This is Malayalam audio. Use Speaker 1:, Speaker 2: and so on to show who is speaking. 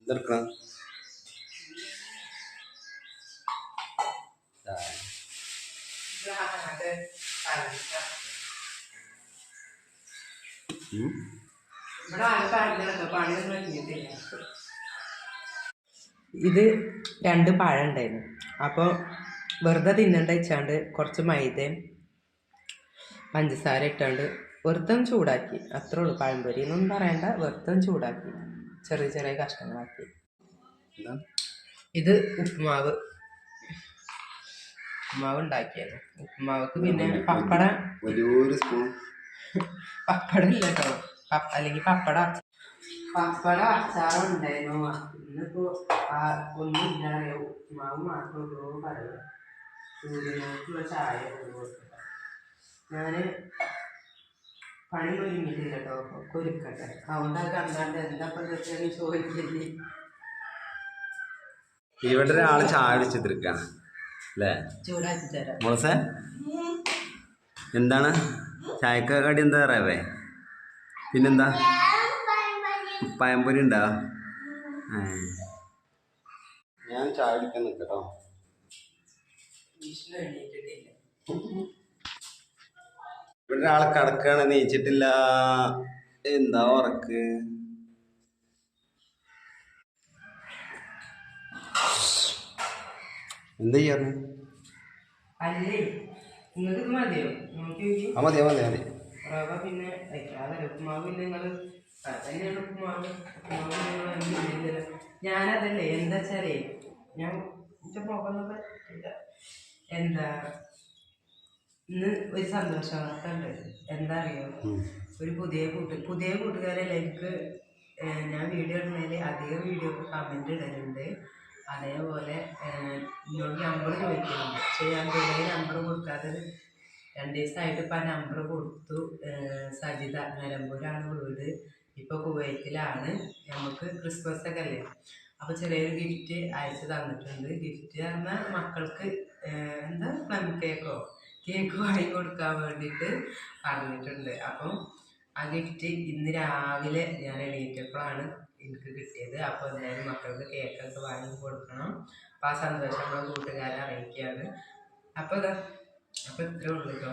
Speaker 1: എന്തെടുക്കണം?
Speaker 2: ഇത് 2 പഴം ഉണ്ടായിരുന്നു. അപ്പോൾ വെറുതെ തിന്നണ്ട വെച്ചാണ്ട് കുറച്ച് മൈദയും പഞ്ചസാര ഇട്ടാണ്ട് വെറുതെ ചൂടാക്കി. അത്രേ ഉള്ളൂ. പഴംപൊരി എന്നൊന്നും പറയണ്ട, വെറുതെ ചൂടാക്കി ചെറിയ ചെറിയ കഷ്ണങ്ങളാക്കി. ഇത് ഉപ്പുമാവ് ഉണ്ടാക്കിയത്. ഉപ്പുമാവക്ക് പിന്നെ പപ്പടം
Speaker 1: വലിയൊരു സ്പൂൺ
Speaker 2: പപ്പടം ഇല്ല കേട്ടോ, അല്ലെങ്കിൽ പപ്പടം അച്ചാറും ഉണ്ടായിരുന്നു. ഇന്നിപ്പോ ഒന്നും ഇല്ല അറിയാം. ഉപ്പുമാവ് മാത്രമേ പറയാം. സൂര്യനോട്ടുള്ള ചായ ഞാന് പണി ഒരുങ്ങിയിട്ടില്ല കേട്ടോ, ഒക്കെ ഒരുക്കട്ടെ. അതുകൊണ്ട് കണ്ടാണ്ട് എന്താ ചോദിക്കില്ലേ.
Speaker 1: ഇവിടെ ഒരാള് ചായ അടിച്ചിട്ടിരിക്കാണ് അല്ലേ?
Speaker 2: ചൂടാക്കി തരാം.
Speaker 1: മോളസേ, എന്താണ് ചായക്ക കടി? എന്താ പറയാവേ? പിന്നെന്താ? പഴംപൊരി ഉണ്ടാ? ഞാൻ ചായ കുടിക്കാൻ നിൽക്കട്ടോ. ഇവിടെ ഒരാളെ കിടക്കാണ്, നീച്ചിട്ടില്ല. എന്താ ഉറക്ക്? എന്താ ചെയ്യാറ്?
Speaker 2: മതിയോ?
Speaker 1: മതി മതി മതി.
Speaker 2: റവ പിന്നെ ഉപ്പുമാവ് പിന്നെ നിങ്ങൾ തന്നെയാണ് ഉപ്പുമാവ്. ഞാനതല്ലേ എന്താ വെച്ചാലേ, ഞാൻ പോകാൻ പറ്റില്ല. എന്താ ഇന്ന് ഒരു സന്തോഷ വാർത്ത ഉണ്ട്. എന്താ അറിയോ? ഒരു പുതിയ കൂട്ടുകാരല്ല എനിക്ക്. ഞാൻ വീഡിയോ ഇടുന്നതിൽ അധികം വീഡിയോക്ക് കമൻറ്റ് ഇടലുണ്ട്. അതേപോലെ എന്നോട് നമ്പർ ചോദിക്കുന്നുണ്ട്. പക്ഷേ ഞാൻ ഇതുവരെ നമ്പർ കൊടുക്കാതെ 2 ദിവസമായിട്ട് ഇപ്പം ആ നമ്പർ കൊടുത്തു. സജിത, നിലമ്പൂരാണ് വീട്, ഇപ്പോൾ കുവൈറ്റിലാണ്. നമുക്ക് ക്രിസ്മസ് ഒക്കെ അല്ലേ, അപ്പോൾ ചെറിയൊരു ഗിഫ്റ്റ് അയച്ചു തന്നിട്ടുണ്ട്. ഗിഫ്റ്റ് പറഞ്ഞാൽ മക്കൾക്ക് എന്താ പ്ലം കേക്ക് വാങ്ങി കൊടുക്കാൻ വേണ്ടിയിട്ട് പറഞ്ഞിട്ടുണ്ട്. അപ്പം ആ ഗിഫ്റ്റ് ഇന്ന് രാവിലെ ഞാൻ എണീറ്റപ്പോഴാണ് എനിക്ക് കിട്ടിയത്. അപ്പോൾ എന്തായാലും മക്കൾക്ക് കേക്കൊക്കെ വാങ്ങി കൊടുക്കണം. അപ്പോൾ ആ സന്തോഷം നമ്മളെ കൂട്ടുകാരെ അറിയിക്കുകയാണ്. അപ്പോൾ ഇത്രേ ഉള്ളൂ കേട്ടോ.